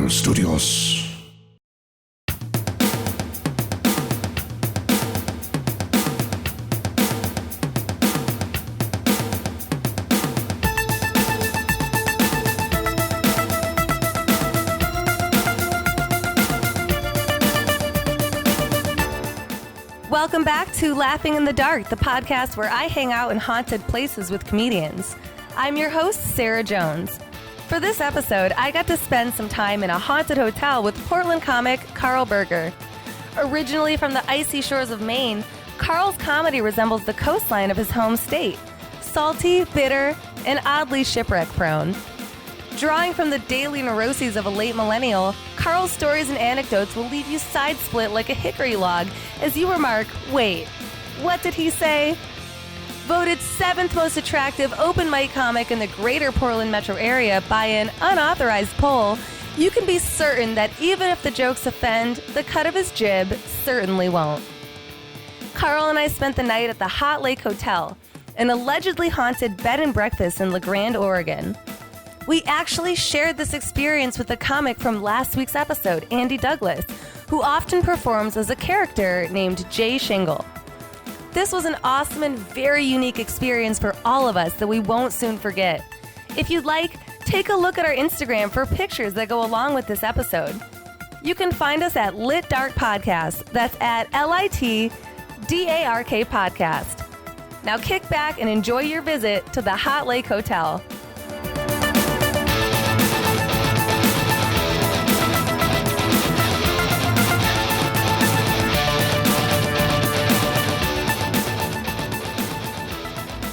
Gang Studios. Welcome back to Laughing in the Dark, the podcast where I hang out in haunted places with comedians. I'm your host, Sarah Jones. For this episode, I got to spend some time in a haunted hotel with Portland comic Karl Berger. Originally from the icy shores of Maine, Karl's comedy resembles the coastline of his home state. Salty, bitter, and oddly shipwreck-prone. Drawing from the daily neuroses of a late millennial, Karl's stories and anecdotes will leave you side-split like a hickory log as you remark, wait, what did he say? Voted 7th most attractive open mic comic in the greater Portland metro area by an unauthorized poll, you can be certain that even if the jokes offend, the cut of his jib certainly won't. Karl and I spent the night at the Hot Lake Hotel, an allegedly haunted bed and breakfast in Grande, Oregon. We actually shared this experience with a comic from last week's episode, Andy Douglas, who often performs as a character named Jay Shingle. This was an awesome and very unique experience for all of us that we won't soon forget. If you'd like, take a look at our Instagram for pictures that go along with this episode. You can find us at Lit Dark Podcast. That's at LITDARK Podcast. Now kick back and enjoy your visit to the Hot Lake Hotel.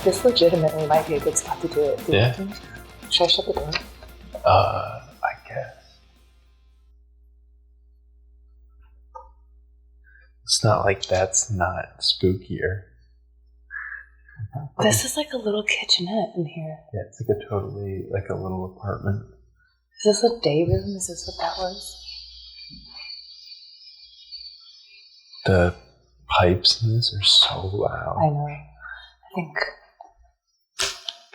This legitimately might be a good spot to do it. Yeah. Should I shut the door? I guess. It's not like that's not spookier. This is like a little kitchenette in here. Yeah, it's like a totally, like a little apartment. Is this a day room? Is this what that was? The pipes in this are so loud. I know. I think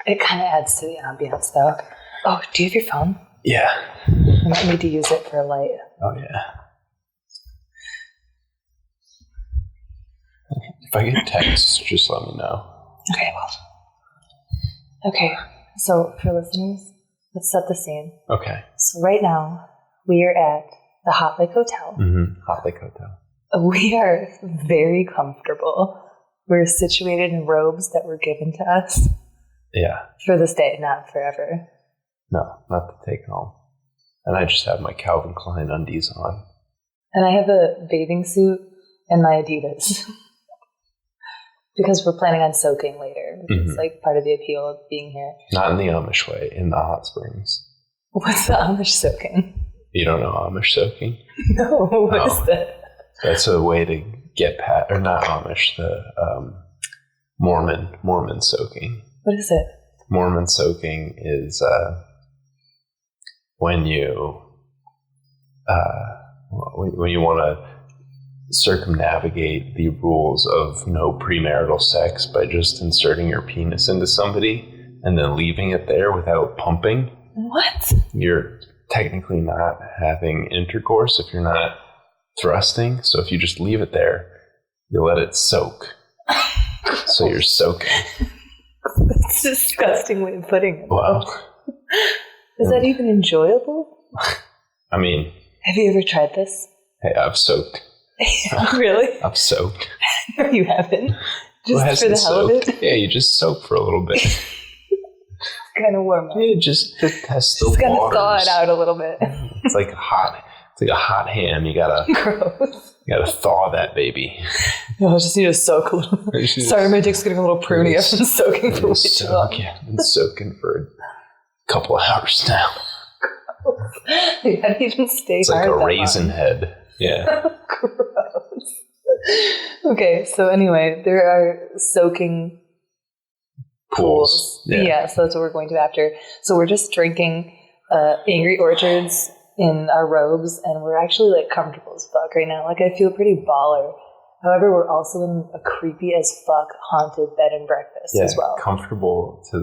it kind of adds to the ambience, though. Oh, do you have your phone? Yeah. I might need to use it for a light. Oh, yeah. If I get texts, just let me know. Okay, well. Okay, so for listeners, let's set the scene. Okay. So right now, we are at the Hot Lake Hotel. Mm-hmm. Hot Lake Hotel. We are very comfortable. We're situated in robes that were given to us. Yeah. For this day, not forever. No, not to take home. And I just have my Calvin Klein undies on. And I have a bathing suit and my Adidas. Because we're planning on soaking later, which is like part of the appeal of being here. Not in the Amish way, in the hot springs. What's the Amish soaking? You don't know Amish soaking? No, what is that? That's a way to get past, or not Amish, the Mormon soaking. What is it? Mormon soaking is when you want to circumnavigate the rules of no premarital sex by just inserting your penis into somebody and then leaving it there without pumping. What? You're technically not having intercourse if you're not thrusting. So if you just leave it there, you let it soak. So you're soaking. That's a disgusting way of putting it. Wow. Is that even enjoyable? I mean... Have you ever tried this? Hey, I've soaked. Really? I've soaked. No, you haven't. Just for the hell of it? Yeah, you just soak for a little bit. Kind of warm up. Yeah, just to test the waters. Just gotta thaw it out a little bit. It's like a hot ham. You gotta thaw that baby. No, I just need to soak a little. Sorry, my dick's getting a little pruny. I've been soaking for way too long. Yeah, I've been soaking for a couple of hours now. You haven't even stayed It's like a raisin head. Yeah. Gross. Okay, so anyway, there are soaking pools. Yeah, so that's what we're going to after. So we're just drinking Angry Orchards in our robes, and we're actually like comfortable as fuck right now. Like I feel pretty baller. However, we're also in a creepy as fuck haunted bed and breakfast as well. Comfortable to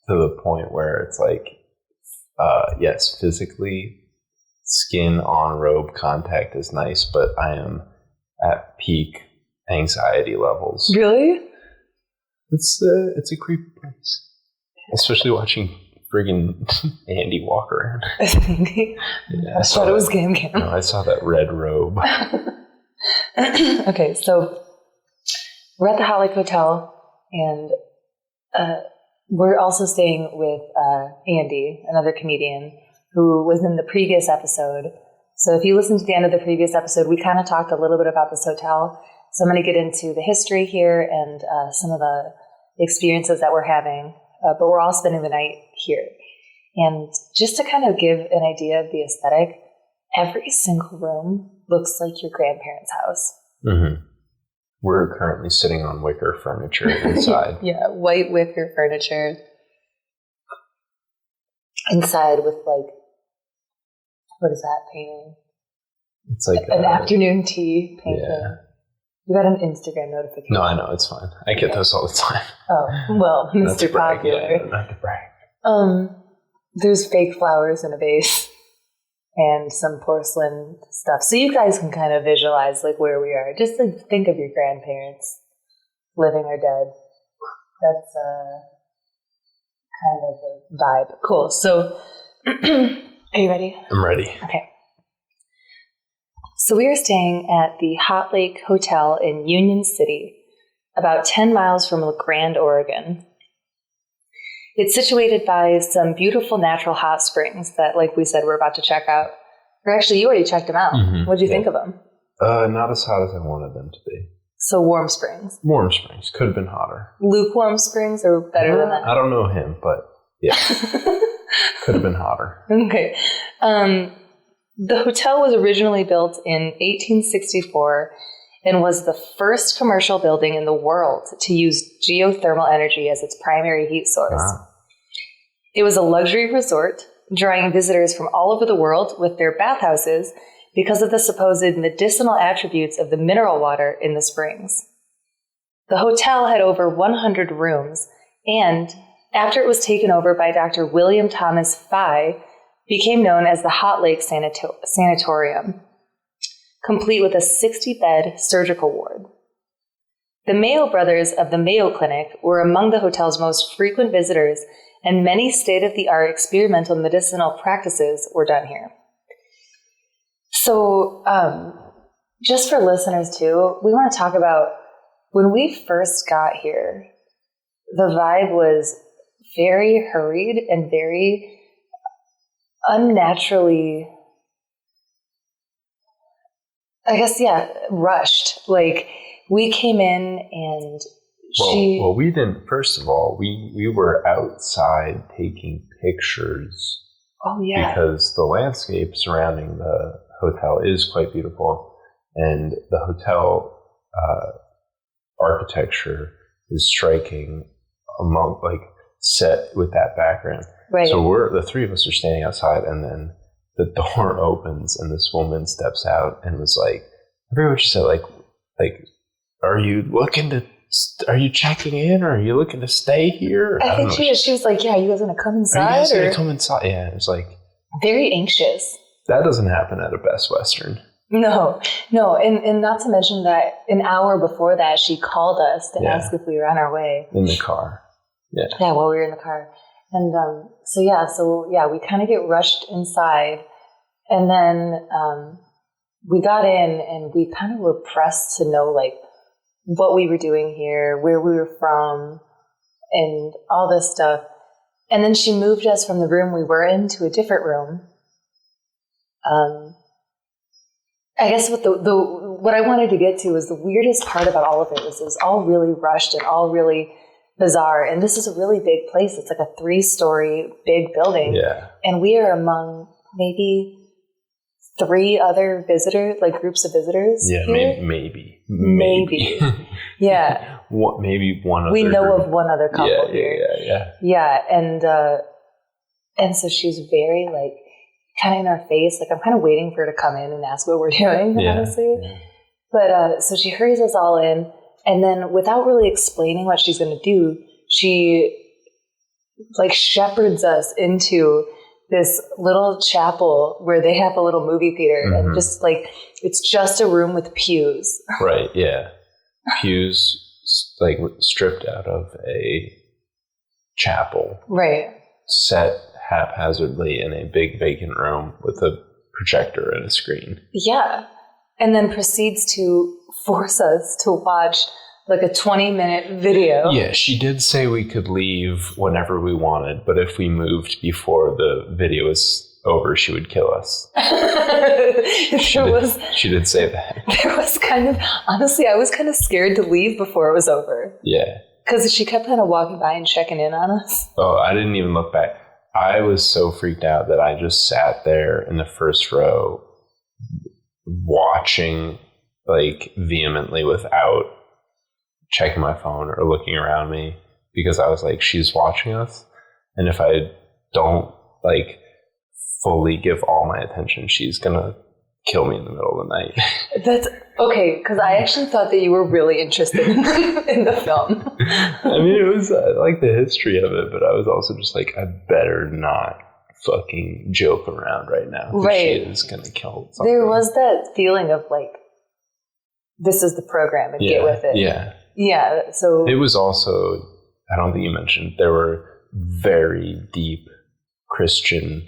the point where it's like yes, physically, skin on robe contact is nice, but I am at peak anxiety levels. Really? It's a creepy place, especially watching friggin' Andy walk around. Yeah, I thought it was Gam Gam. No, I saw that red robe. Okay, so we're at the Hot Lake Hotel, and we're also staying with Andy, another comedian, who was in the previous episode. So if you listen to the end of the previous episode, we kind of talked a little bit about this hotel. So I'm going to get into the history here and some of the experiences that we're having. But we're all spending the night here. And just to kind of give an idea of the aesthetic, every single room looks like your grandparents' house. Mm-hmm. We're currently sitting on wicker furniture inside. Yeah, white wicker furniture. Inside with like, what is that painting? It's like an afternoon tea painting. Yeah. You got an Instagram notification. No, I know, it's fine. I get those all the time. Oh, well, Mr. Popular. Yeah, not to brag. There's fake flowers in a vase and some porcelain stuff. So you guys can kind of visualize like where we are. Just like think of your grandparents, living or dead. That's kind of a vibe. Cool. So are you ready? I'm ready. Okay. So we are staying at the Hot Lake Hotel in Union City, about 10 miles from Grande, Oregon. It's situated by some beautiful natural hot springs that, like we said, we're about to check out. Or actually, you already checked them out. Mm-hmm. What did you think of them? Not as hot as I wanted them to be. So warm springs. Warm springs. Could have been hotter. Lukewarm springs are better than that? I don't know him, but yeah. Could have been hotter. Okay. The hotel was originally built in 1864 and was the first commercial building in the world to use geothermal energy as its primary heat source. Wow. It was a luxury resort, drawing visitors from all over the world with their bathhouses because of the supposed medicinal attributes of the mineral water in the springs. The hotel had over 100 rooms, and after it was taken over by Dr. William Thomas Fye, became known as the Hot Lake Sanatorium, complete with a 60-bed surgical ward. The Mayo brothers of the Mayo Clinic were among the hotel's most frequent visitors, and many state-of-the-art experimental medicinal practices were done here. So, just for listeners too, we want to talk about when we first got here, the vibe was very hurried and very unnaturally, I guess, rushed. Like, we came in and Well, we didn't, first of all, we were outside taking pictures. Oh, yeah. Because the landscape surrounding the hotel is quite beautiful. And the hotel architecture is striking among, like, set with that background. Right. So the three of us are standing outside, and then the door opens, and this woman steps out and was like, I forget what she said, like, are you checking in, or are you looking to stay here? I think she was like, yeah, are you guys going to come inside? Are you guys going to come inside? Yeah, it was like... Very anxious. That doesn't happen at a Best Western. No. And not to mention that an hour before that, she called us to ask if we were on our way. In the car. Yeah. Yeah, while we were in the car. And so we kind of get rushed inside. And then we got in and we kind of were pressed to know, like, what we were doing here, where we were from, and all this stuff. And then she moved us from the room we were in to a different room. I guess what I wanted to get to was the weirdest part about all of it was all really rushed and all really bizarre. And this is a really big place. It's like a 3-story big building. Yeah. And we are among maybe 3 other visitors, like groups of visitors. Yeah, here. maybe. Yeah. Maybe one other. We know of one other couple here. Yeah. Yeah, and so she's very, like, kind of in our face. Like, I'm kind of waiting for her to come in and ask what we're doing, honestly. Yeah. But so she hurries us all in, and then without really explaining what she's going to do, she, like, shepherds us into this little chapel where they have a little movie theater and just like, it's just a room with pews. Right, yeah. Pews like stripped out of a chapel. Right. Set haphazardly in a big vacant room with a projector and a screen. Yeah. And then proceeds to force us to watch like a 20-minute video. Yeah, she did say we could leave whenever we wanted, but if we moved before the video was over, she would kill us. She did say that. There was kind of, honestly, I was kind of scared to leave before it was over. Yeah. Because she kept kind of walking by and checking in on us. Oh, I didn't even look back. I was so freaked out that I just sat there in the first row watching like vehemently without checking my phone or looking around me, because I was like, she's watching us, and if I don't like fully give all my attention, she's gonna kill me in the middle of the night. That's okay, because I actually thought that you were really interested in the film. I mean, it was I like the history of it, but I was also just like, I better not fucking joke around right now. Right. She is gonna kill something. There was that feeling of like, this is the program and get with it. Yeah. Yeah, so... It was also, I don't think you mentioned, there were very deep Christian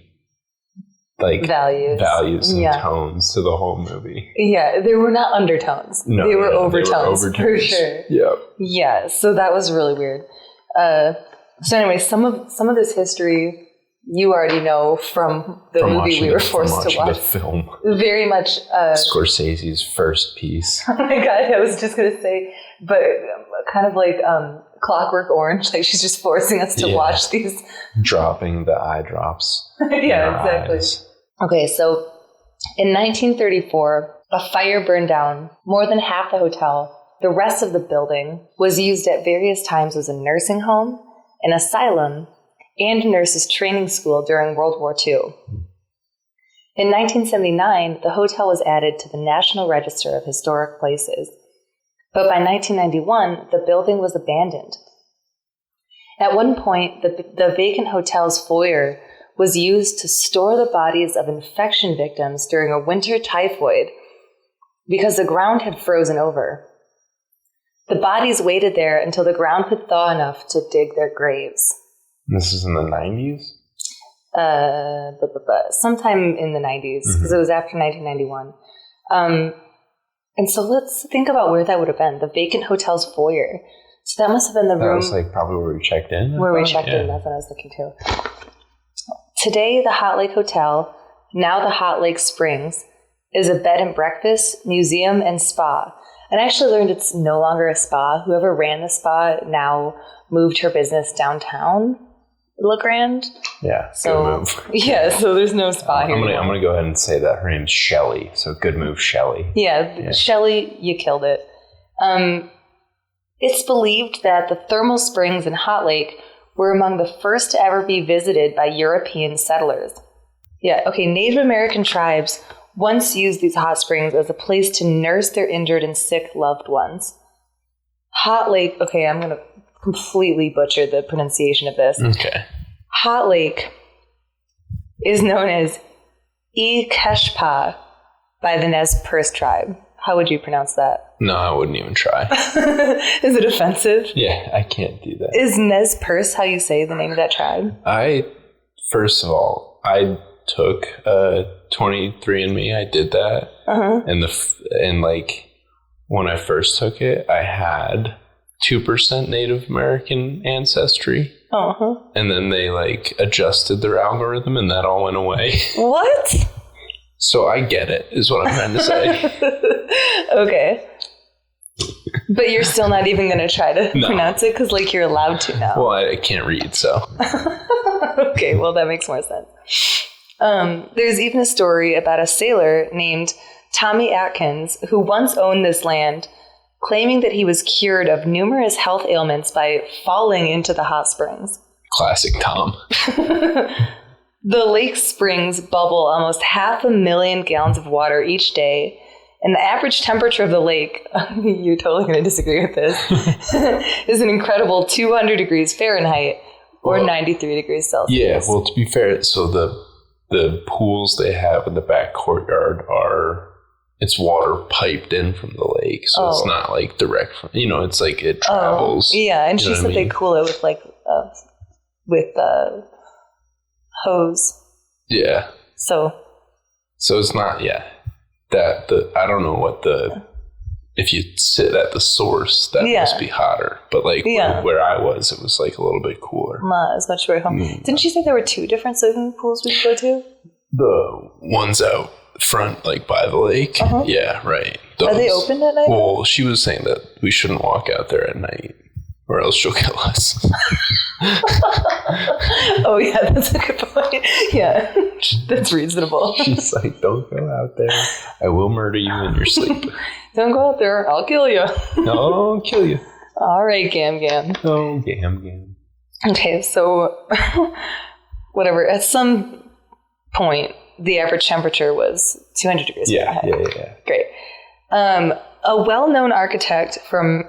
like values and tones to the whole movie. Yeah, they were not undertones. No, they were overtones, for sure. Yeah. Yeah, so that was really weird. So anyway, some of this history you already know from the movie we were forced to watch. The film. Very much... Scorsese's first piece. Oh my God, I was just going to say, but kind of like Clockwork Orange, like she's just forcing us to watch these. Dropping the eye drops. Yeah, exactly. Eyes. Okay, so in 1934, a fire burned down more than half the hotel. The rest of the building was used at various times as a nursing home, an asylum, and nurses' training school during World War II. In 1979, the hotel was added to the National Register of Historic Places, but by 1991, the building was abandoned. At one point, the vacant hotel's foyer was used to store the bodies of infection victims during a winter typhoid because the ground had frozen over. The bodies waited there until the ground could thaw enough to dig their graves. This is in the 90s? Sometime in the 90s, because it was after 1991. And so let's think about where that would have been. The vacant hotel's foyer. So that must have been the room. That was like probably where we checked in? Where we checked in, that's what I was looking too. Today, the Hot Lake Hotel, now the Hot Lake Springs, is a bed and breakfast, museum, and spa. And I actually learned it's no longer a spa. Whoever ran the spa now moved her business downtown. La Grande. Yeah, so, good move. Yeah, so there's no spa here. I'm gonna go ahead and say that her name's Shelly. So good move, Shelly. Yeah, Shelly, you killed it. It's believed that the thermal springs in Hot Lake were among the first to ever be visited by European settlers. Yeah, okay, Native American tribes once used these hot springs as a place to nurse their injured and sick loved ones. Hot Lake, okay, I'm gonna completely butcher the pronunciation of this. Okay. Hot Lake is known as Ikeshpa by the Nez Perce tribe. How would you pronounce that? No, I wouldn't even try. Is it offensive? Yeah, I can't do that. Is Nez Perce how you say the name of that tribe? First of all, I took 23andMe. I did that. And like when I first took it, I had 2% Native American ancestry. And then they like adjusted their algorithm and that all went away. What? So I get it, is what I'm trying to say. Okay. But you're still not even going to try to pronounce it because like you're allowed to now. Well, I can't read, so. Okay, well that makes more sense. There's even a story about a sailor named Tommy Atkins who once owned this land, claiming that he was cured of numerous health ailments by falling into the hot springs. Classic Tom. The lake springs bubble almost 500,000 gallons of water each day, and the average temperature of the lake, you're totally going to disagree with this, is an incredible 200 degrees Fahrenheit or 93 degrees Celsius. Yeah, well, to be fair, so the pools they have in the back courtyard it's water piped in from the lake, so it's not like direct from, it's like it travels. Yeah, and she said they cool it with like hose. Yeah. So it's not that I don't know if you sit at the source, that must be hotter. But like where I was, it was like a little bit cooler. Not as much right home. Didn't you say there were 2 different swimming pools we could go to? The ones out front, like by the lake. Yeah, right. Are they open at night? Well, she was saying that we shouldn't walk out there at night, or else she'll kill us. Oh yeah, that's a good point. Yeah, that's reasonable. She's like, don't go out there. I will murder you in your sleep. Don't go out there. I'll kill you. No, I'll kill you. All right, Gam. Oh, Gam. Okay, so whatever. At some point, the average temperature was 200 degrees Fahrenheit. Yeah. Great. A well-known architect from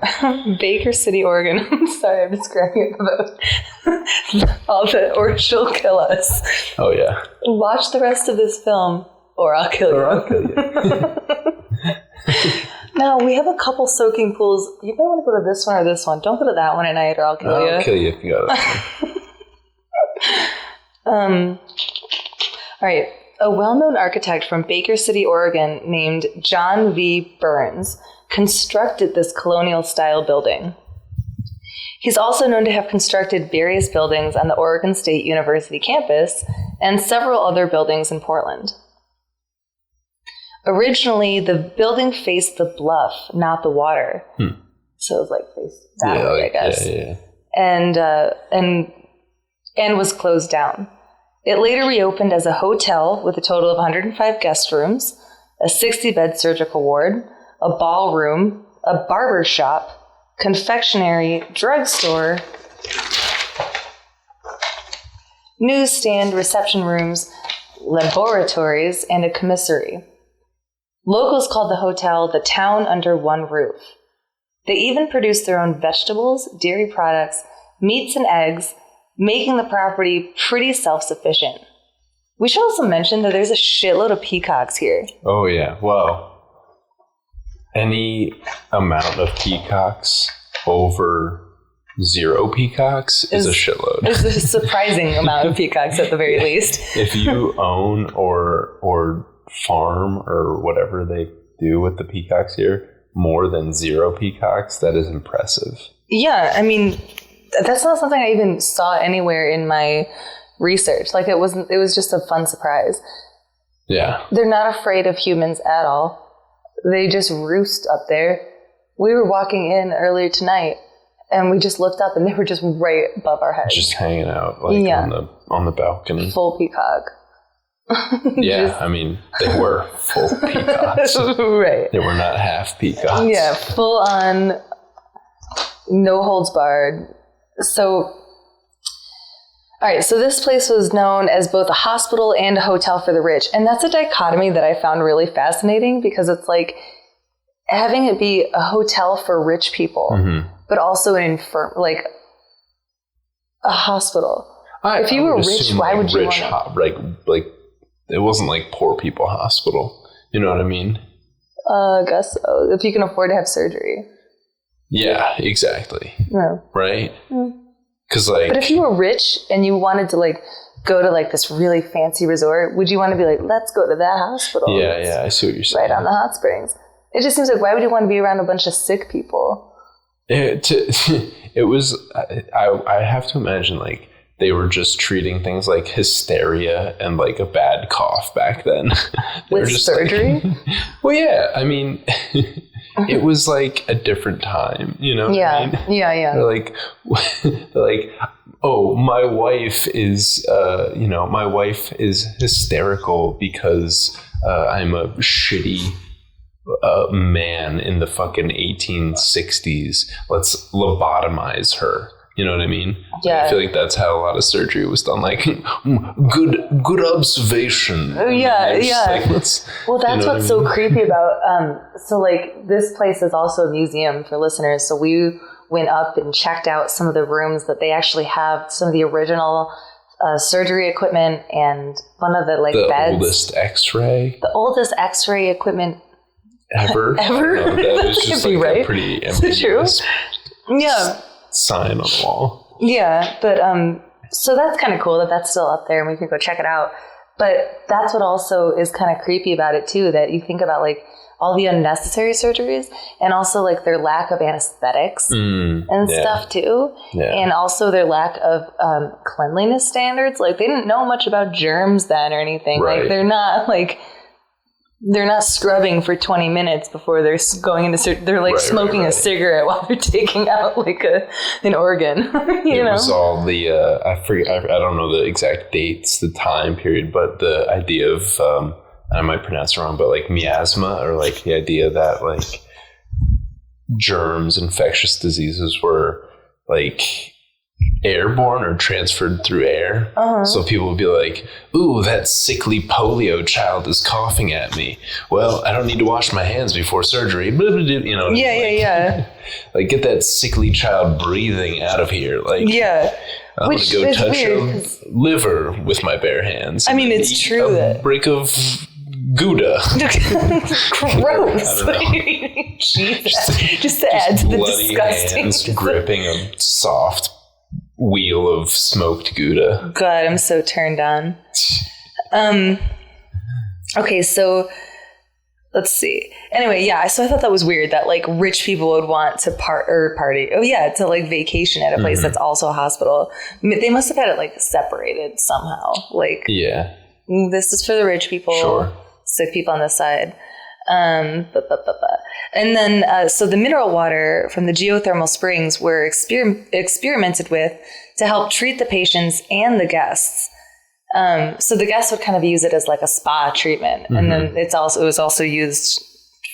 Baker City, Oregon. I'm sorry, I'm just cracking up about all the or she'll kill us. Oh, yeah. Watch the rest of this film, or I'll kill you. Now, we have a couple soaking pools. You might want to go to this one or this one. Don't go to that one at night, or I'll kill you. I'll kill you if you go to that one. All right. A well-known architect from Baker City, Oregon, named John V. Burns, constructed this colonial-style building. He's also known to have constructed various buildings on the Oregon State University campus and several other buildings in Portland. Originally, the building faced the bluff, not the water. So it was like faced that way, I guess. Yeah. And was closed down. It later reopened as a hotel with a total of 105 guest rooms, a 60-bed surgical ward, a ballroom, a barber shop, confectionery, drugstore, newsstand, reception rooms, laboratories, and a commissary. Locals called the hotel the town under one roof. They even produced their own vegetables, dairy products, meats, and eggs, making the property pretty self-sufficient. We should also mention that there's a shitload of peacocks here. Oh, yeah. Well, any amount of peacocks over 0 peacocks is a shitload. It's a surprising amount of peacocks at the very least. If you own or farm or whatever they do with the peacocks here, more than 0 peacocks, that is impressive. Yeah, I mean, that's not something I even saw anywhere in my research. Like it was just a fun surprise. Yeah. They're not afraid of humans at all. They just roost up there. We were walking in earlier tonight and we just looked up and they were just right above our heads. Just hanging out on the balcony. Full peacock. Yeah, I mean, they were full peacocks. Right. They were not half peacocks. Yeah, full on, no holds barred. So, all right, so this place was known as both a hospital and a hotel for the rich. And that's a dichotomy that I found really fascinating because it's like having it be a hotel for rich people, but also an like a hospital. If you were rich, why would you want like it wasn't like poor people hospital. You know what I mean? I guess so. If you can afford to have surgery. Yeah, exactly. Yeah. Right? Because like, but if you were rich and you wanted to like go to like this really fancy resort, would you want to be like, let's go to that hospital? Yeah, I see what you're saying. Right on the hot springs. It just seems like, why would you want to be around a bunch of sick people? It was, I have to imagine like they were just treating things like hysteria and like a bad cough back then. With just surgery? Like, well, yeah, I mean, it was like a different time, you know? Yeah, what I mean? yeah. They're like, oh, my wife is hysterical because I'm a shitty man in the fucking 1860s. Let's lobotomize her. You know what I mean? Yeah. I feel like that's how a lot of surgery was done. Like, good observation. Oh, yeah. Like, well, that's what's so creepy about. So, like, this place is also a museum for listeners. So we went up and checked out some of the rooms that they actually have some of the original surgery equipment and one of the beds. The oldest X-ray equipment ever. Ever? That was just like right. a pretty ambiguous sign on the wall. Yeah, but so that's kind of cool that that's still up there and we can go check it out. But that's what also is kind of creepy about it too, that you think about all the unnecessary surgeries and also their lack of anesthetics and stuff too. Yeah. And also their lack of cleanliness standards. They didn't know much about germs then or anything. Right. They're not scrubbing for 20 minutes before they're going into they're smoking a cigarette while they're taking out an organ. It was all the I forget, I don't know the exact dates, the time period, but the idea of I might pronounce it wrong, but miasma, or the idea that germs, infectious diseases were airborne or transferred through air. So people would be like, ooh, that sickly polio child is coughing at me. Well, I don't need to wash my hands before surgery. Yeah. Get that sickly child breathing out of here. I'm going to go touch a liver with my bare hands. I mean, it's true that... brick of Gouda. Gross. Just to add to the disgusting. Hands gripping a soft wheel of smoked Gouda. God, I'm so turned on. Okay, so let's see. Anyway, yeah, so I thought that was weird that rich people would want to party. Oh yeah, to vacation at a place that's also a hospital. They must have had it separated somehow. This is for the rich people. Sure. Sick people on this side. And then, so the mineral water from the geothermal springs were experimented with to help treat the patients and the guests. So the guests would kind of use it as a spa treatment. And then it was also used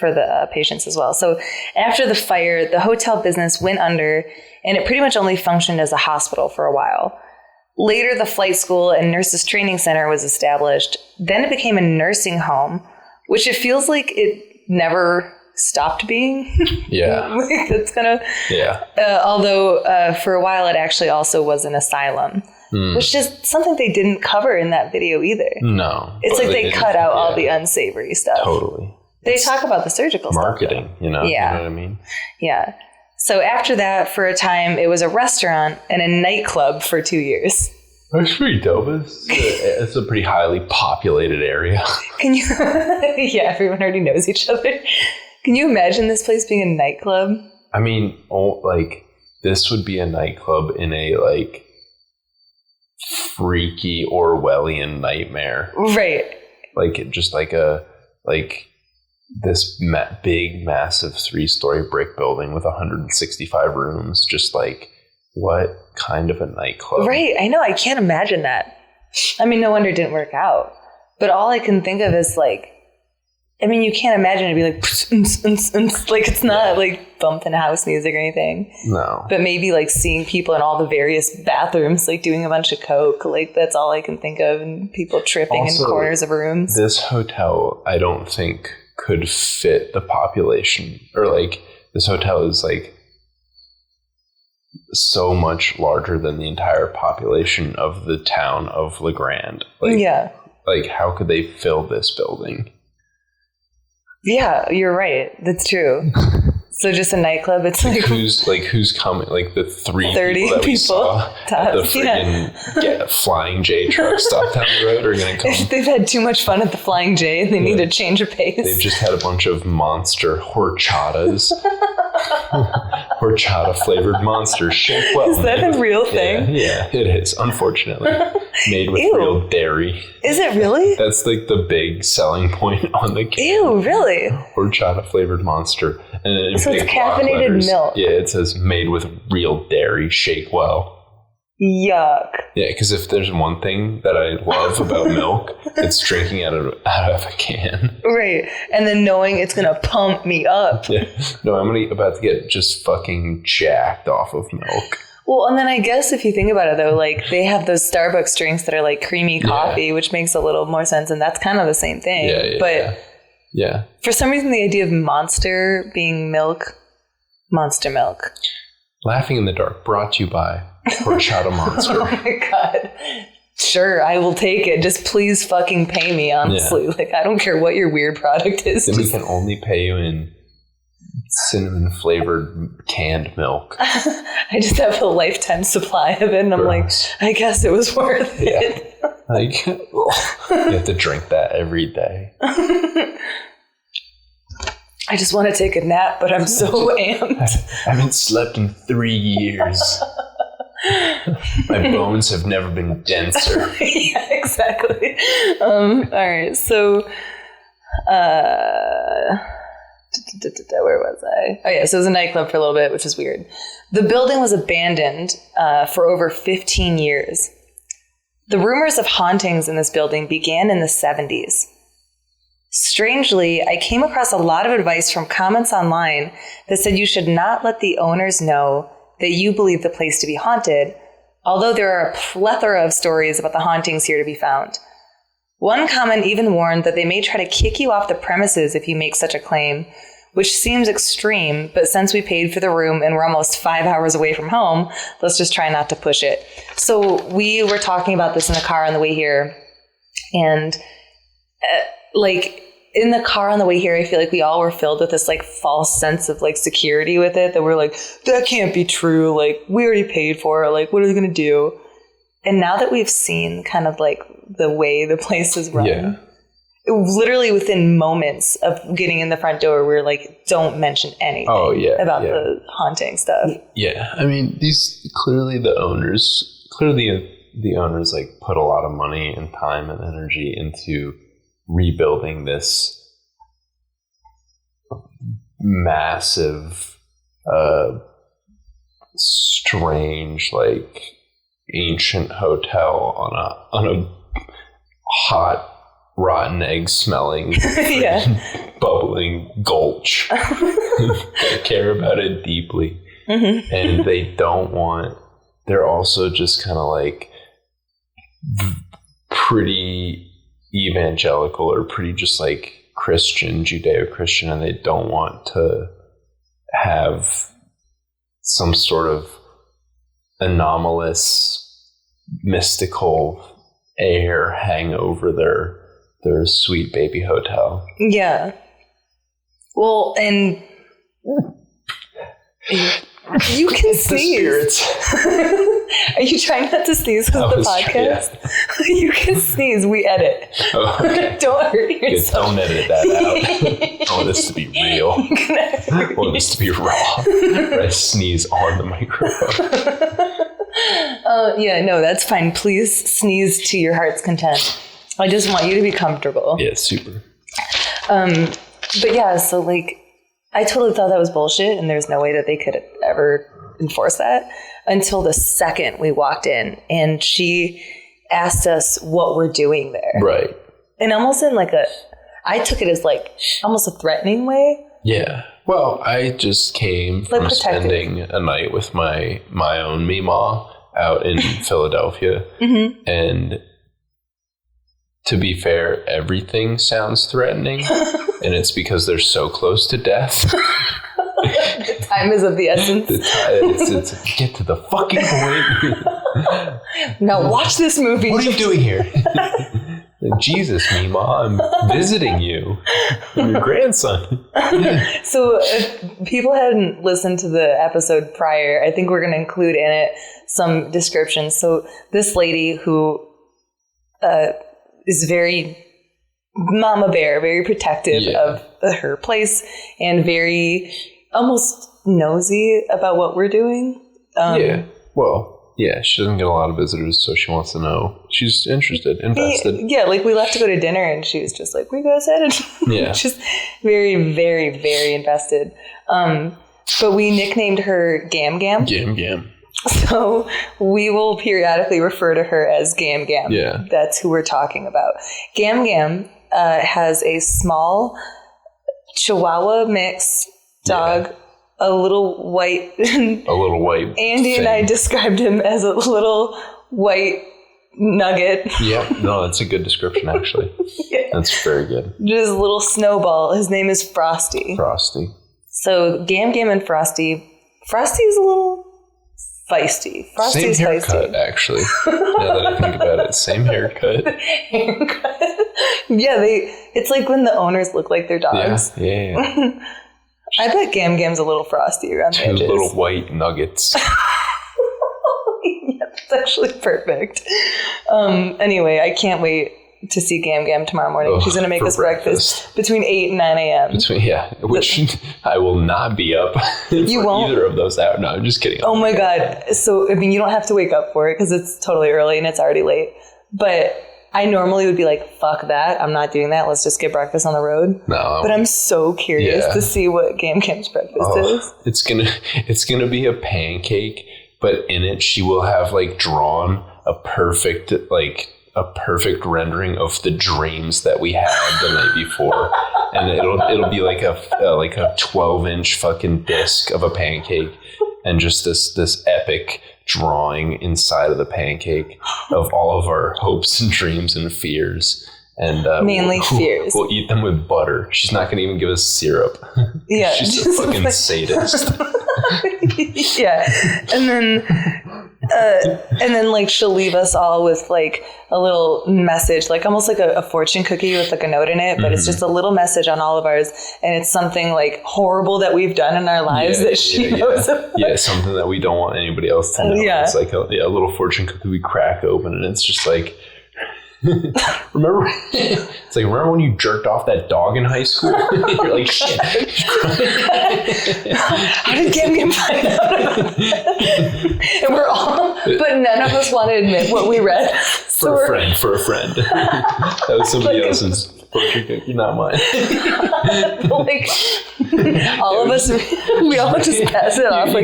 for the patients as well. So after the fire, the hotel business went under and it pretty much only functioned as a hospital for a while. Later, the flight school and nurses training center was established. Then it became a nursing home, which it feels like it never stopped being. Yeah. That's kind of... Yeah. Although for a while, it actually also was an asylum, which is something they didn't cover in that video either. No. It's they cut out all the unsavory stuff. Totally. They talk about the surgical marketing, stuff. You know what I mean? Yeah. So after that, for a time, it was a restaurant and a nightclub for 2 years. That's pretty dope. It's a pretty highly populated area. Can you? Yeah, everyone already knows each other. Can you imagine this place being a nightclub? I mean, this would be a nightclub in a freaky Orwellian nightmare, right? Just this big, massive 3-story brick building with 165 rooms. Just what kind of a nightclub? Right. I know. I can't imagine that. I mean, no wonder it didn't work out. But all I can think of is I mean, you can't imagine it be it's not bumping house music or anything. No. But maybe seeing people in all the various bathrooms, doing a bunch of coke. That's all I can think of, and people tripping also, in corners of rooms. This hotel, I don't think could fit the population, or this hotel is so much larger than the entire population of the town of Grande. How could they fill this building? Yeah, you're right. That's true. So just a nightclub. It's who's coming? The 30 people that we saw at the freaking Flying J truck stop down the road are going to come. If they've had too much fun at the Flying J and they need a change of pace. They've just had a bunch of monster horchatas. Horchata flavored monsters. Shake well. Is that a real thing? Yeah, it is. Unfortunately, made with real dairy. Is it really? That's the big selling point on the can. Ew, really? Horchata flavored monster. And so it's caffeinated milk. Yeah, it says made with real dairy. Shake well. Yuck. Yeah, because if there's one thing that I love about milk, it's drinking out of a can. Right. And then knowing it's going to pump me up. Yeah. No, I'm about to get just fucking jacked off of milk. Well, and then I guess if you think about it, though, they have those Starbucks drinks that are creamy coffee, which makes a little more sense. And that's kind of the same thing. Yeah. But yeah. For some reason, the idea of Monster being milk, Monster milk. Laughing in the Dark, brought to you by Horchata Monster. Oh my God. sure, I will take it. Just please fucking pay me, honestly. Yeah. Like, I don't care what your weird product is. Then we can only pay you in cinnamon-flavored canned milk. I just have a lifetime supply of it, and I'm like, I guess it was worth it. Like, you have to drink that every day. I just want to take a nap, but I'm so amped. I haven't slept in 3 years. My bones have never been denser. Yeah, exactly. All right, so where was I? Oh yeah, so it was a nightclub for a little bit, which is weird. The building was abandoned for over 15 years. The rumors of hauntings in this building began in the 70s. Strangely, I came across a lot of advice from comments online that said you should not let the owners know that you believe the place to be haunted, although there are a plethora of stories about the hauntings here to be found. One comment even warned that they may try to kick you off the premises if you make such a claim, which seems extreme, but since we paid for the room and we're almost 5 hours away from home, let's just try not to push it. So we were talking about this in the car on the way here, and in the car on the way here, I feel like we all were filled with this like false sense of like security with it, that we're like, that can't be true. Like, we already paid for it. Like, what are they going to do? And now that we've seen kind of like the way the place is run, literally within moments of getting in the front door, we're like, don't mention anything about the haunting stuff. Yeah. I mean, the owners like put a lot of money and time and energy into rebuilding this massive, strange, like ancient hotel on a hot, rotten egg smelling, bubbling gulch. They care about it deeply, and they're also just kind of like pretty evangelical or pretty just like Christian, Judeo-Christian, and they don't want to have some sort of anomalous, mystical air hang over their sweet baby hotel. Yeah. Well, and you can sneeze. Are you trying not to sneeze with the podcast? You can sneeze. We edit. Oh, okay. Don't hurt yourself. Don't edit that out. I want this to be real. I want this to be raw. I sneeze on the microphone. No, that's fine. Please sneeze to your heart's content. I just want you to be comfortable. Yeah, super. But yeah, so like, I totally thought that was bullshit, and there's no way that they could ever enforce that until the second we walked in, and she asked us what we're doing there. Right. And almost in like I took it as like almost a threatening way. Yeah. Well, I just came from spending a night with my own Meemaw out in Philadelphia. Mm-hmm. And to be fair, everything sounds threatening. And it's because they're so close to death. Time is of the essence. It's get to the fucking point. Now watch this movie. What are you doing here? Jesus, Meemaw, I'm visiting you. I'm your grandson. So if people hadn't listened to the episode prior, I think we're going to include in it some descriptions. So this lady who is very mama bear, very protective of her place, and very almost nosy about what we're doing. She doesn't get a lot of visitors, so she wants to know. She's interested, invested. Yeah, like we left to go to dinner, and she was just like, "Where you guys headed?" Yeah, just very, very, very invested. But we nicknamed her Gam Gam. Gam Gam. So we will periodically refer to her as Gam Gam. Yeah, that's who we're talking about. Gam Gam has a small Chihuahua mix dog. Yeah. A little white. Andy thing. And I described him as a little white nugget. Yeah, no, that's a good description, actually. Yeah. That's very good. Just a little snowball. His name is Frosty. Frosty. So Gam Gam and Frosty. Frosty is a little feisty. Frosty's same haircut, feisty. Actually. Now that I think about it, same haircut. Yeah, it's like when the owners look like their dogs. Yeah. I bet Gam Gam's a little frosty around the edges. Two little white nuggets. Yeah, that's actually perfect. Anyway, I can't wait to see Gam Gam tomorrow morning. She's going to make us breakfast between 8 and 9 a.m. Which I will not be up you won't? either of those hours. No, I'm just kidding. Oh my God. So, I mean, you don't have to wake up for it because it's totally early and it's already late. But I normally would be like, fuck that. I'm not doing that. Let's just get breakfast on the road. No. But I'm so curious to see what Gam Gam's breakfast is. It's gonna be a pancake, but in it she will have like drawn a perfect rendering of the dreams that we had the night before, and it'll be like a 12-inch fucking disc of a pancake, and just this epic drawing inside of the pancake of all of our hopes and dreams and fears, and mainly fears. We'll eat them with butter. She's not gonna even give us syrup. Yeah, she's a fucking sadist. Yeah, and then like she'll leave us all with like a little message, like almost like a fortune cookie with like a note in it, but it's just a little message on all of ours, and it's something like horrible that we've done in our lives that she knows about. Yeah, something that we don't want anybody else to know. It's like a little fortune cookie we crack open, and it's just like, remember when you jerked off that dog in high school? You're like, shit. How did Gam Gam find out? And we're all, but none of us want to admit what we read. For a friend. That was somebody else's fortune cookie, not mine. Like, all of us, we all just pass it off.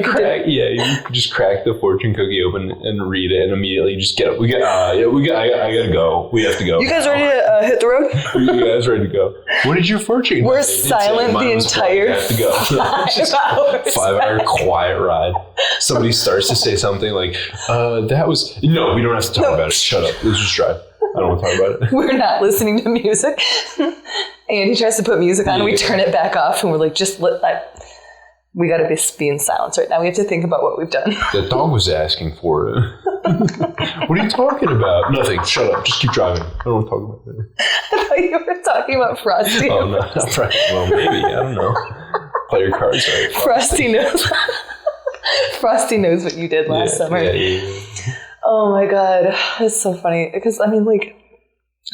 You just crack the fortune cookie open and read it, and immediately just get up. I gotta go. We have to go. You guys ready to hit the road? You guys ready to go? What did your fortune? We're silent the entire 5-hour quiet ride. Somebody starts to say something like, that was... No, we don't have to talk about it. Shut up. Let's just drive. I don't want to talk about it. We're not listening to music. Andy tries to put music on, and we turn it back off, and we're like, just let that... We got to be in silence right now. We have to think about what we've done. The dog was asking for it. What are you talking about? Nothing. Shut up. Just keep driving. I don't want to talk about it. I thought you were talking about Frosty. Oh, no. Well, maybe. I don't know. Play your cards right. Frosty knows. Frosty knows what you did last summer. Yeah. Oh, my God. It's so funny. Because, I mean, like,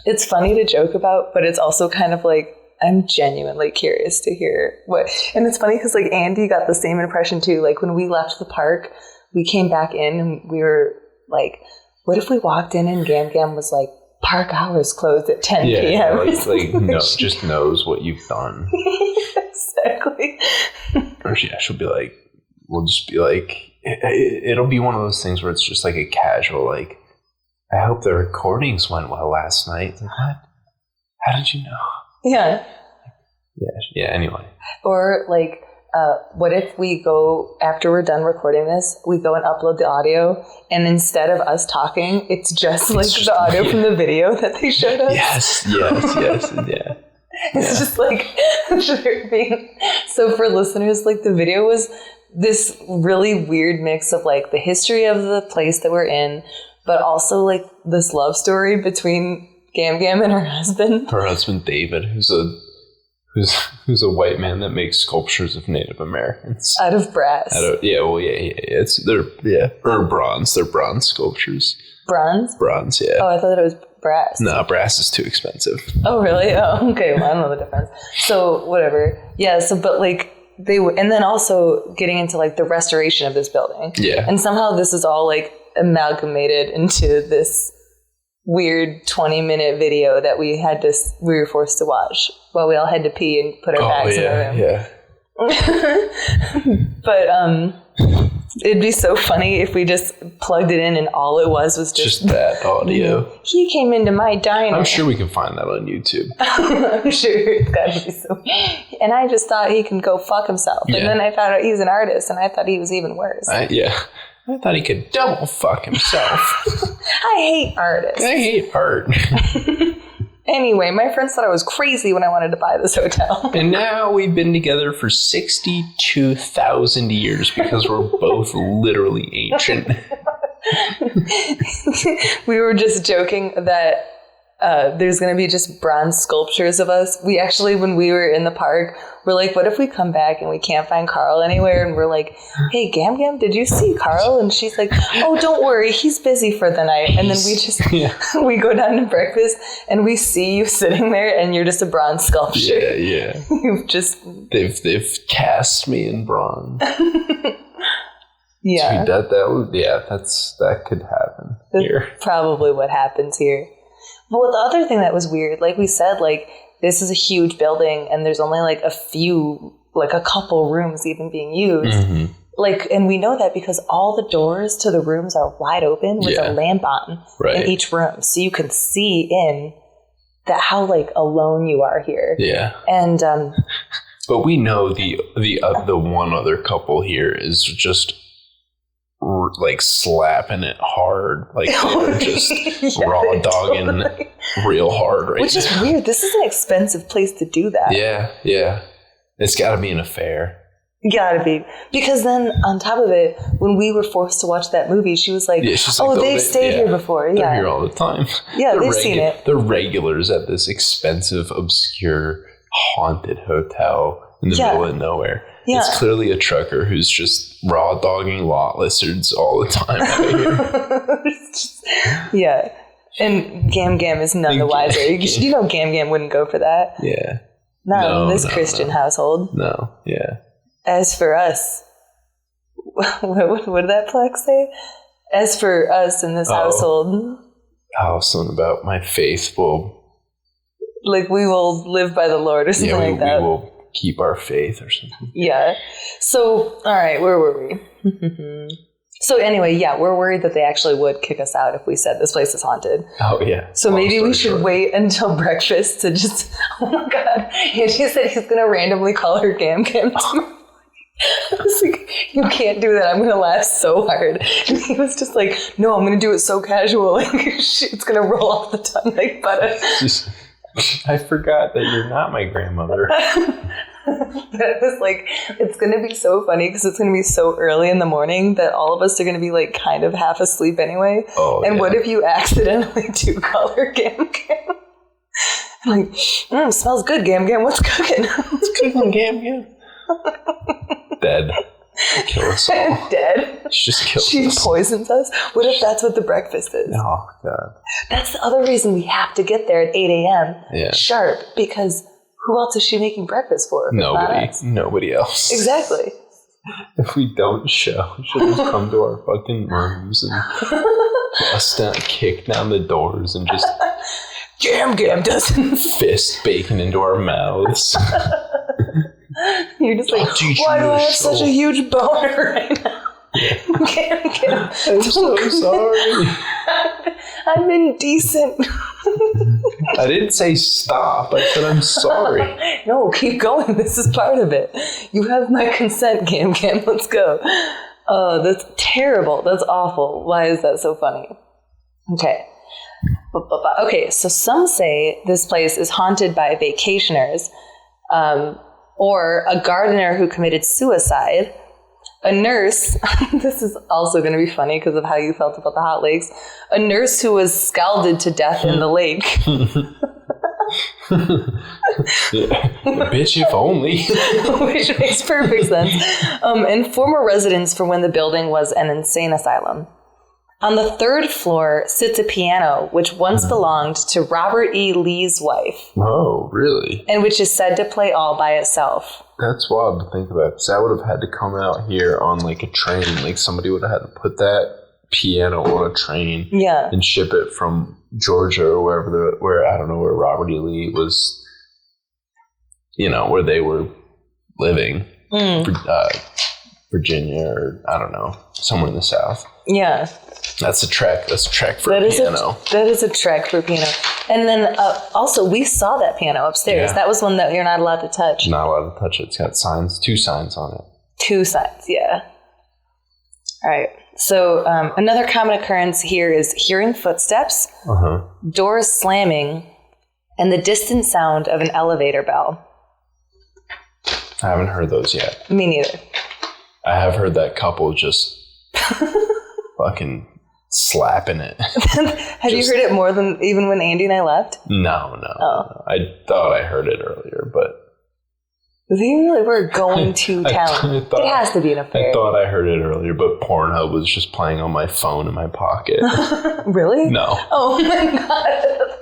it's funny to joke about, but it's also kind of like, I'm genuinely curious to hear what, and it's funny because like Andy got the same impression too. Like when we left the park, we came back in and we were like, what if we walked in and Gam Gam was like, park hours closed at 10 p.m. Just knows what you've done. Exactly. Or she'll be like, we'll just be like, it'll be one of those things where it's just like a casual, like, I hope the recordings went well last night. Like, what? How did you know? Yeah. Yeah, anyway. Or like, what if we go, after we're done recording this, we go and upload the audio, and instead of us talking, it's just the audio from the video that they showed us? Yes, yeah. It's just like, so for listeners, like the video was this really weird mix of like the history of the place that we're in, but also like this love story between Gam Gam and her husband. Her husband David, who's a white man that makes sculptures of Native Americans out of brass. Or bronze. They're bronze sculptures. Bronze? Bronze, yeah. Oh, I thought it was brass. No, brass is too expensive. Oh, really? Oh, okay. Well, I don't know the difference. So whatever. Yeah. So, but like and then also getting into like the restoration of this building. Yeah. And somehow this is all like amalgamated into this weird 20-minute video that we were forced to watch while we all had to pee and put our bags in the room. Yeah. But it'd be so funny if we just plugged it in and all it was just that audio. He came into my diner. I'm sure we can find that on YouTube. I'm sure it's got to be so. And I just thought he can go fuck himself. Yeah. And then I found out he's an artist, and I thought he was even worse. I thought he could double fuck himself. I hate artists. I hate art. Anyway, my friends thought I was crazy when I wanted to buy this hotel. And now we've been together for 62,000 years because we're both literally ancient. We were just joking that there's going to be just bronze sculptures of us. We actually, when we were in the park, we're like, what if we come back and we can't find Karl anywhere? And we're like, hey, Gam Gam, did you see Karl? And she's like, oh, don't worry, he's busy for the night. And then we just, we go down to breakfast and we see you sitting there and you're just a bronze sculpture. Yeah. You've just... They've cast me in bronze. Yeah. Dude, that could happen here. That's probably what happens here. But the other thing that was weird, like we said, like, this is a huge building and there's only like a couple rooms even being used. Mm-hmm. Like, and we know that because all the doors to the rooms are wide open with a lamp on in each room. So you can see in that how like alone you are here. Yeah. And, but we know the one other couple here is just like slapping it hard, like they're just raw dogging real hard right Which now. Is weird. This is an expensive place to do that. Yeah. It's got to be an affair. Gotta be. Because then on top of it, when we were forced to watch that movie, she was like, they've stayed here before. Yeah. They're here all the time. Yeah, they've seen it. They're regulars at this expensive, obscure, haunted hotel in the middle of nowhere. Yeah. It's clearly a trucker who's just raw dogging lot lizards all the time out here. Yeah. And Gam Gam is none the wiser. You know Gam Gam wouldn't go for that. Yeah. Not in this Christian household. No. Yeah. As for us, what did that plaque say? As for us in this household. Something about my faith will... Like we will live by the Lord or something like that. We will keep our faith or something. Yeah. So, all right, where were we? So anyway, we're worried that they actually would kick us out if we said this place is haunted. Oh, yeah. So maybe we should wait until breakfast to just... Oh, my God. Angie said he's going to randomly call her Gam Gam tomorrow. I was like, you can't do that. I'm going to laugh so hard. And he was just like, no, I'm going to do it so casual. Like, it's going to roll off the tongue like butter. I forgot that you're not my grandmother. But I was like, it's going to be so funny because it's going to be so early in the morning that all of us are going to be like kind of half asleep anyway. And what if you accidentally do call her Gam Gam? I'm like, smells good, Gam Gam. What's cooking? What's cooking, Gam Gam? Dead. Kill us all. Dead? She just kills us. She poisons us? What if that's what the breakfast is? Oh, God. That's the other reason we have to get there at 8 a.m. Sharp, because who else is she making breakfast for? Nobody else. Exactly. If we don't show, we should just come to our fucking rooms and bust down, kick down the doors and just... Gam Gam doesn't... Fist bacon into our mouths. You're just like, why do I have such a huge boner right now? Gam Gam, I'm so sorry. I'm indecent. I didn't say stop. I said I'm sorry. No, keep going. This is part of it. You have my consent, Gam Gam. Let's go. Oh, that's terrible. That's awful. Why is that so funny? Okay. Okay, so some say this place is haunted by vacationers, or a gardener who committed suicide, a nurse, this is also going to be funny because of how you felt about the hot lakes, a nurse who was scalded to death in the lake. Bitch, if only. Which makes perfect sense. And former residents from when the building was an insane asylum. On the third floor sits a piano, which once belonged to Robert E. Lee's wife. Oh, really? And which is said to play all by itself. That's wild to think about, because I would have had to come out here on like a train. Like somebody would have had to put that piano on a train and ship it from Georgia or where I don't know, where Robert E. Lee was, where they were living. Virginia or I don't know, somewhere in the South. Yeah. That's a trek. That's a trek for a piano. That is a trek for a piano. And then also, we saw that piano upstairs. Yeah. That was one that you're not allowed to touch. Not allowed to touch it. It's got signs, 2 signs on it. 2 signs, yeah. All right. So another common occurrence here is hearing footsteps, doors slamming, and the distant sound of an elevator bell. I haven't heard those yet. Me neither. I have heard that couple just fucking slapping it. Have you heard it more than even when Andy and I left? No. I thought I heard it earlier, but... They really were going to town. It has to be an affair. I thought I heard it earlier, but Pornhub was just playing on my phone in my pocket. Really? No. Oh my God.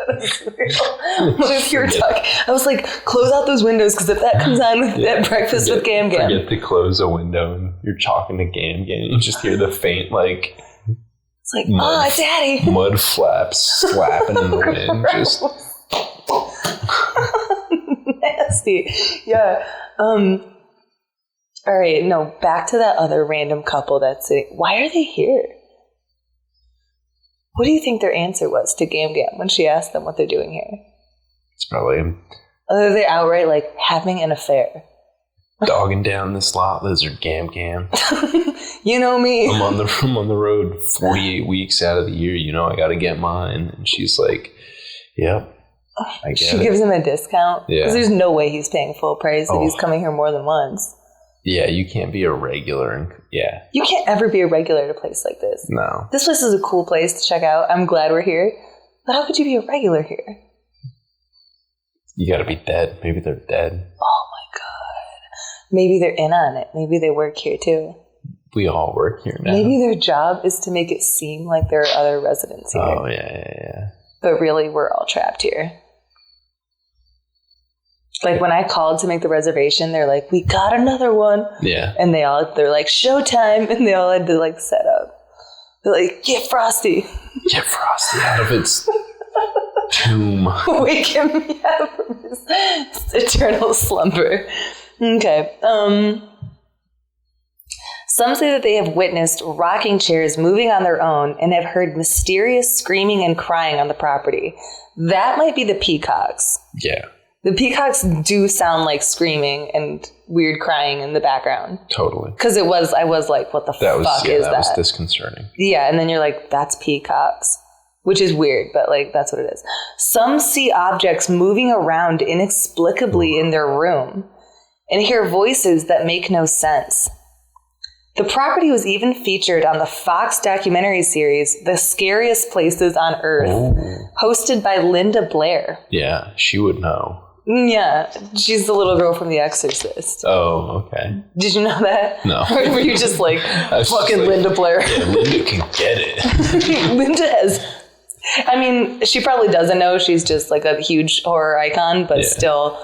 That was real. What if you were talking? I was like, close out those windows because if that comes on at breakfast with Gam Gam. Forget to close a window and you're talking to Gam Gam. You just hear the faint, like... It's like, Daddy. Mud flaps slapping in the wind. Just... Nasty. Yeah. All right. No, back to that other random couple that's sitting. Why are they here? What do you think their answer was to Gam Gam when she asked them what they're doing here? It's probably... They're outright like having an affair. Dogging down this lot lizard, Gam Gam. You know me. I'm on the road 48 weeks out of the year. You know, I got to get mine. And she's like, yep. She gives him a discount. Yeah. Because there's no way he's paying full price if he's coming here more than once. Yeah, you can't be a regular. Yeah. You can't ever be a regular at a place like this. No. This place is a cool place to check out. I'm glad we're here. But how could you be a regular here? You got to be dead. Maybe they're dead. Oh my God. Maybe they're in on it. Maybe they work here too. We all work here now. Maybe their job is to make it seem like there are other residents here. Oh, yeah. But really, we're all trapped here. Like when I called to make the reservation, they're like, we got another one. Yeah. And they're like, showtime. And they all had to like set up. They're like, get Frosty. Get Frosty out of its tomb. Wake him up from his eternal slumber. Okay. Some say that they have witnessed rocking chairs moving on their own and have heard mysterious screaming and crying on the property. That might be the peacocks. Yeah. The peacocks do sound like screaming and weird crying in the background. Totally. Because I was like, what the fuck is that? That was disconcerting. Yeah, and then you're like, that's peacocks. Which is weird, but like, that's what it is. Some see objects moving around inexplicably in their room and hear voices that make no sense. The property was even featured on the Fox documentary series, The Scariest Places on Earth, hosted by Linda Blair. Yeah, she would know. Yeah, she's the little girl from The Exorcist. Oh, okay. Did you know that? No. Or were you just like, fucking like, Linda Blair? Yeah, Linda can get it. Linda has... I mean, she probably doesn't know. She's just like a huge horror icon, but still,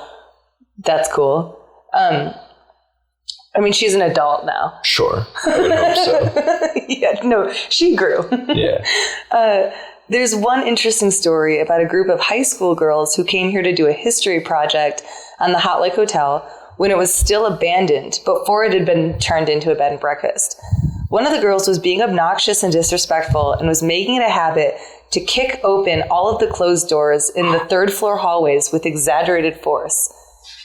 that's cool. I mean, she's an adult now. Sure. I would hope so. Yeah, no, she grew. Yeah. There's one interesting story about a group of high school girls who came here to do a history project on the Hot Lake Hotel when it was still abandoned before it had been turned into a bed and breakfast. One of the girls was being obnoxious and disrespectful and was making it a habit to kick open all of the closed doors in the third floor hallways with exaggerated force.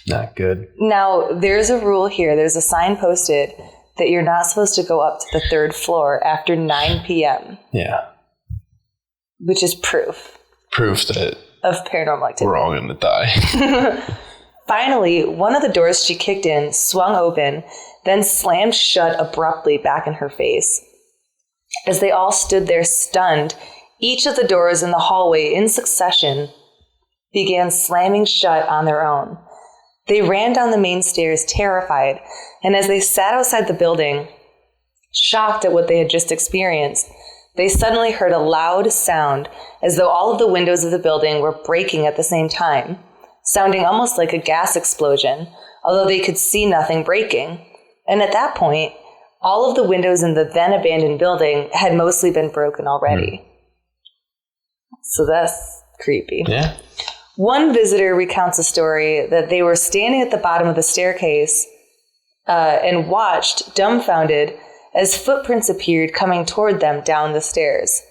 Not good. Now, there's a rule here. There's a sign posted that you're not supposed to go up to the third floor after 9 p.m. Yeah. Which is proof. Proof that of paranormal activity. We're all going to die. Finally, one of the doors she kicked in swung open, then slammed shut abruptly back in her face. As they all stood there stunned, each of the doors in the hallway in succession began slamming shut on their own. They ran down the main stairs terrified, and as they sat outside the building, shocked at what they had just experienced, they suddenly heard a loud sound as though all of the windows of the building were breaking at the same time, sounding almost like a gas explosion, although they could see nothing breaking. And at that point, all of the windows in the then abandoned building had mostly been broken already. So that's creepy. Yeah. One visitor recounts a story that they were standing at the bottom of the staircase and watched, dumbfounded, as footprints appeared coming toward them down the stairs.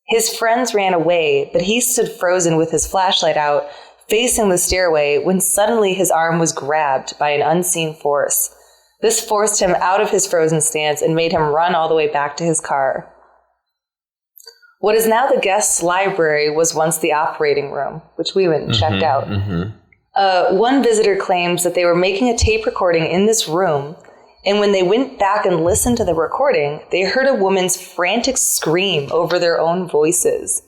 His friends ran away, but he stood frozen with his flashlight out, facing the stairway, when suddenly his arm was grabbed by an unseen force. This forced him out of his frozen stance and made him run all the way back to his car. What is now the guest library was once the operating room, which we went and checked out. One visitor claims that they were making a tape recording in this room, and when they went back and listened to the recording, they heard a woman's frantic scream over their own voices.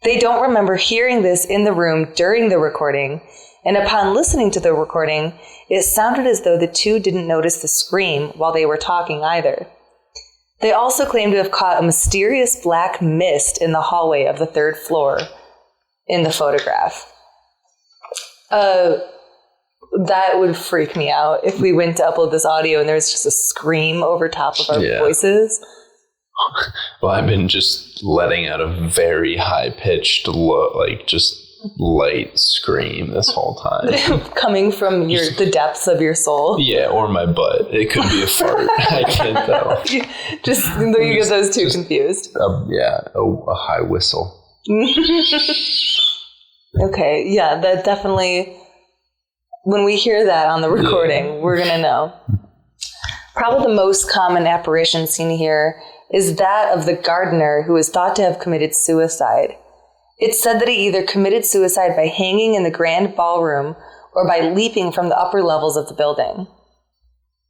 They don't remember hearing this in the room during the recording, and upon listening to the recording, it sounded as though the two didn't notice the scream while they were talking either. They also claim to have caught a mysterious black mist in the hallway of the 3rd floor in the photograph. That would freak me out if we went to upload this audio and there was just a scream over top of our voices. Well, I've been just letting out a very high-pitched, just light scream this whole time. Coming from the depths of your soul. Yeah, or my butt. It could be a fart. I can't tell. You get those two confused. A high whistle. Okay, yeah, that definitely... When we hear that on the recording, we're going to know. Probably the most common apparition seen here is that of the gardener who is thought to have committed suicide. It's said that he either committed suicide by hanging in the grand ballroom or by leaping from the upper levels of the building.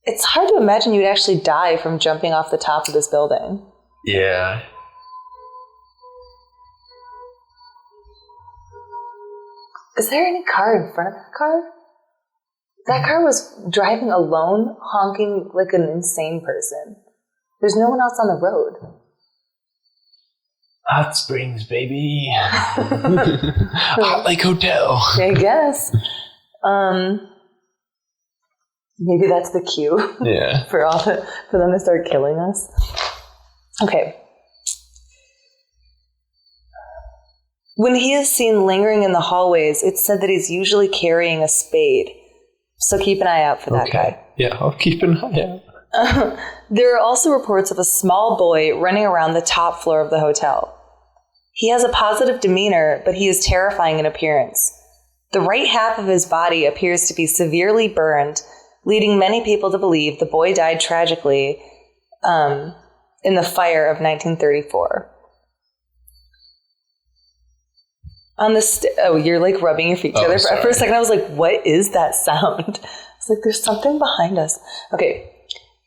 It's hard to imagine you'd actually die from jumping off the top of this building. Yeah. Is there any car in front of that car? That car was driving alone, honking like an insane person. There's no one else on the road. Hot Springs, baby. Hot Lake Hotel. I guess. Maybe that's the cue. Yeah. for them to start killing us. Okay. When he is seen lingering in the hallways, it's said that he's usually carrying a spade. So keep an eye out for that guy. Yeah, I'll keep an eye out. There are also reports of a small boy running around the top floor of the hotel. He has a positive demeanor, but he is terrifying in appearance. The right half of his body appears to be severely burned, leading many people to believe the boy died tragically in the fire of 1934. You're like rubbing your feet together. For a second, I was like, what is that sound? It's like, there's something behind us. Okay.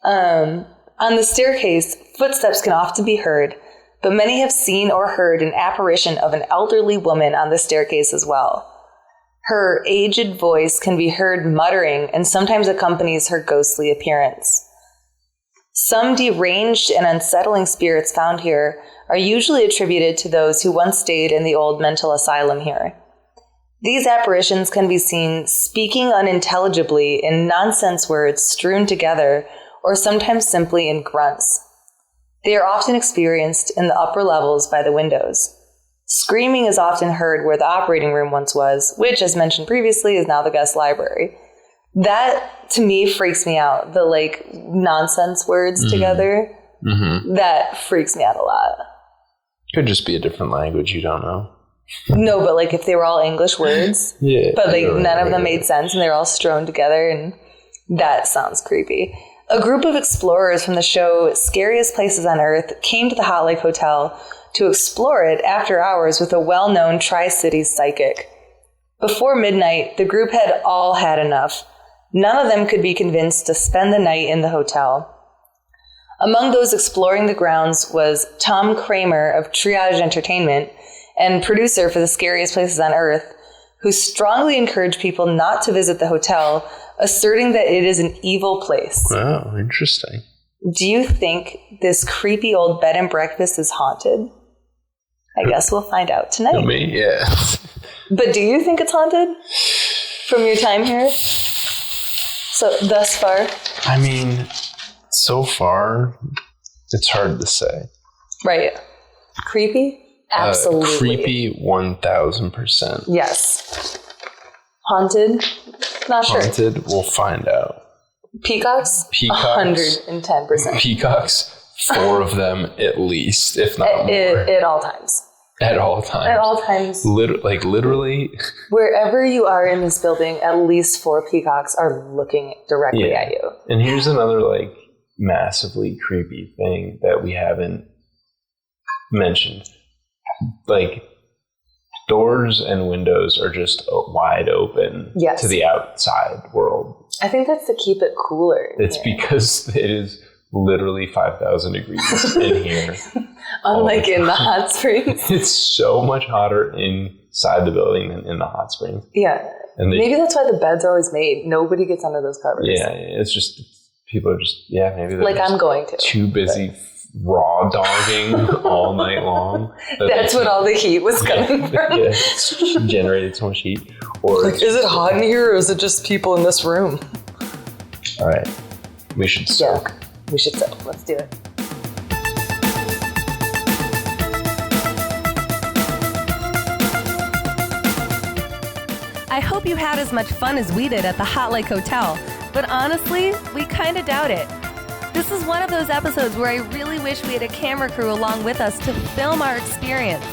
On the staircase, footsteps can often be heard, but many have seen or heard an apparition of an elderly woman on the staircase as well. Her aged voice can be heard muttering and sometimes accompanies her ghostly appearance. Some deranged and unsettling spirits found here are usually attributed to those who once stayed in the old mental asylum here. These apparitions can be seen speaking unintelligibly in nonsense words strewn together, or sometimes simply in grunts. They are often experienced in the upper levels by the windows. Screaming is often heard where the operating room once was, which, as mentioned previously, is now the guest library. That, to me, freaks me out. The, nonsense words together. Mm-hmm. That freaks me out a lot. Could just be a different language, you don't know. No, but, if they were all English words. Yeah. But, none of them made sense, and they're all strewn together, and that sounds creepy. A group of explorers from the show Scariest Places on Earth came to the Hot Lake Hotel to explore it after hours with a well-known Tri-Cities psychic. Before midnight, the group had all had enough. None of them could be convinced to spend the night in the hotel. Among those exploring the grounds was Tom Kramer of Triage Entertainment and producer for the Scariest Places on Earth, who strongly encouraged people not to visit the hotel, asserting that it is an evil place. Wow, interesting. Do you think this creepy old bed and breakfast is haunted? I guess we'll find out tonight. Me, yeah. But do you think it's haunted from your time here? So, thus far? I mean, so far, it's hard to say. Right. Creepy? Absolutely. Creepy 1,000%. Yes. Haunted? Not sure. Haunted? We'll find out. Peacocks? 110%. Peacocks, 4 of them at least, if not more. At all times. At all times. At all times. Literally. Wherever you are in this building, at least 4 peacocks are looking directly at you. And here's another, massively creepy thing that we haven't mentioned, like doors and windows are just wide open to the outside world. I think that's to keep it cooler. It's because it is literally 5,000 degrees in here. Unlike in the hot springs. It's so much hotter inside the building than in the hot springs. Yeah. And maybe that's why the beds are always made. Nobody gets under those covers. Yeah, it's just, people are just, maybe they're like I'm going to. Too busy raw dogging all night long. That's what all the heat was coming from. Yeah, it's generated so much heat. Or like, is it hot in here or is it just people in this room? All right. We should soak. Yeah, we should soak. Let's do it. I hope you had as much fun as we did at the Hot Lake Hotel, but honestly, we kind of doubt it. This is one of those episodes where I really wish we had a camera crew along with us to film our experience.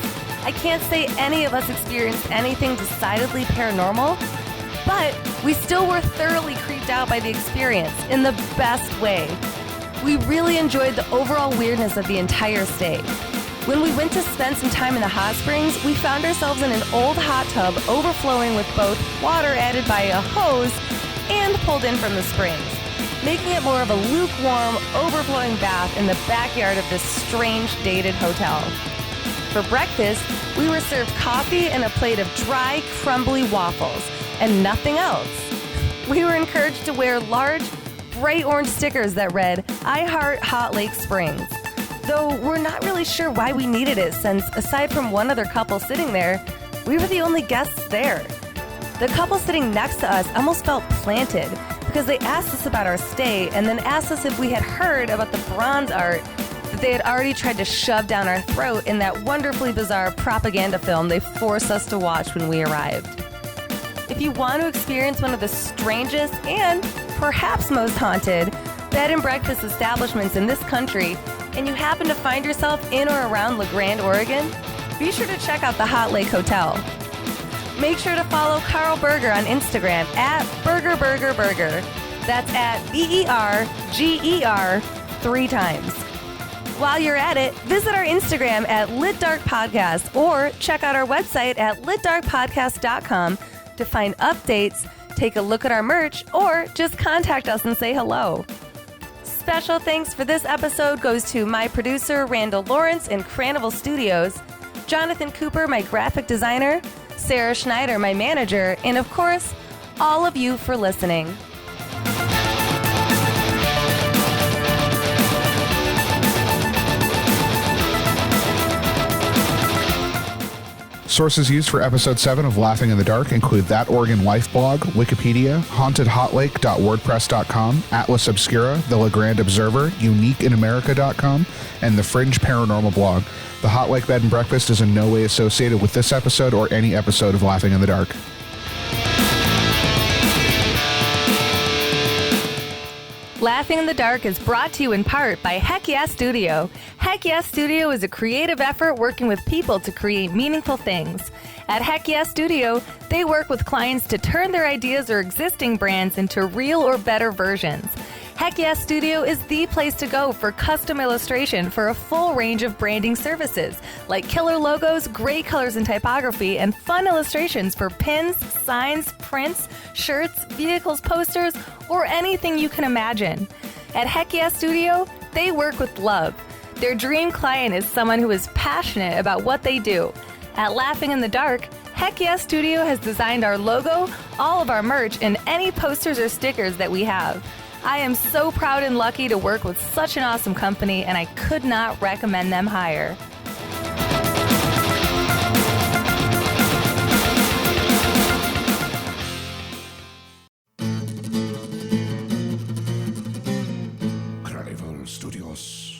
I can't say any of us experienced anything decidedly paranormal, but we still were thoroughly creeped out by the experience in the best way. We really enjoyed the overall weirdness of the entire stay. When we went to spend some time in the hot springs, we found ourselves in an old hot tub overflowing with both water added by a hose and pulled in from the springs, making it more of a lukewarm, overflowing bath in the backyard of this strange, dated hotel. For breakfast, we were served coffee and a plate of dry, crumbly waffles, and nothing else. We were encouraged to wear large, bright orange stickers that read, "I Heart Hot Lake Springs." Though we're not really sure why we needed it, since aside from one other couple sitting there, we were the only guests there. The couple sitting next to us almost felt planted because they asked us about our stay and then asked us if we had heard about the bronze art that they had already tried to shove down our throat in that wonderfully bizarre propaganda film they forced us to watch when we arrived. If you want to experience one of the strangest and perhaps most haunted bed and breakfast establishments in this country, and you happen to find yourself in or around Grande, Oregon, be sure to check out the Hot Lake Hotel. Make sure to follow Karl Berger on Instagram at BurgerBurgerBurger. That's at BERGER 3 times. While you're at it, visit our Instagram at LitDarkPodcast or check out our website at litdarkpodcast.com to find updates, take a look at our merch, or just contact us and say hello. Special thanks for this episode goes to my producer, Randall Lawrence in Cranival Studios, Jonathan Cooper, my graphic designer, Sara Schneider, my manager, and of course, all of you for listening. Sources used for episode 7 of Laughing in the Dark include That Oregon Life blog, Wikipedia, hauntedhotlake.wordpress.com, Atlas Obscura, The LaGrande Observer, UniqueInAmerica.com, and the Fringe Paranormal blog. The Hot Lake Bed and Breakfast is in no way associated with this episode or any episode of Laughing in the Dark. Laughing in the Dark is brought to you in part by Heck Yeah Studio. Heck Yeah Studio is a creative effort working with people to create meaningful things. At Heck Yeah Studio, they work with clients to turn their ideas or existing brands into real or better versions. Heck Yeah Studio is the place to go for custom illustration for a full range of branding services, like killer logos, great colors and typography, and fun illustrations for pins, signs, prints, shirts, vehicles, posters, or anything you can imagine. At Heck Yeah Studio, they work with love. Their dream client is someone who is passionate about what they do. At Laughing in the Dark, Heck Yeah Studio has designed our logo, all of our merch, and any posters or stickers that we have. I am so proud and lucky to work with such an awesome company, and I could not recommend them higher. Grande Studios.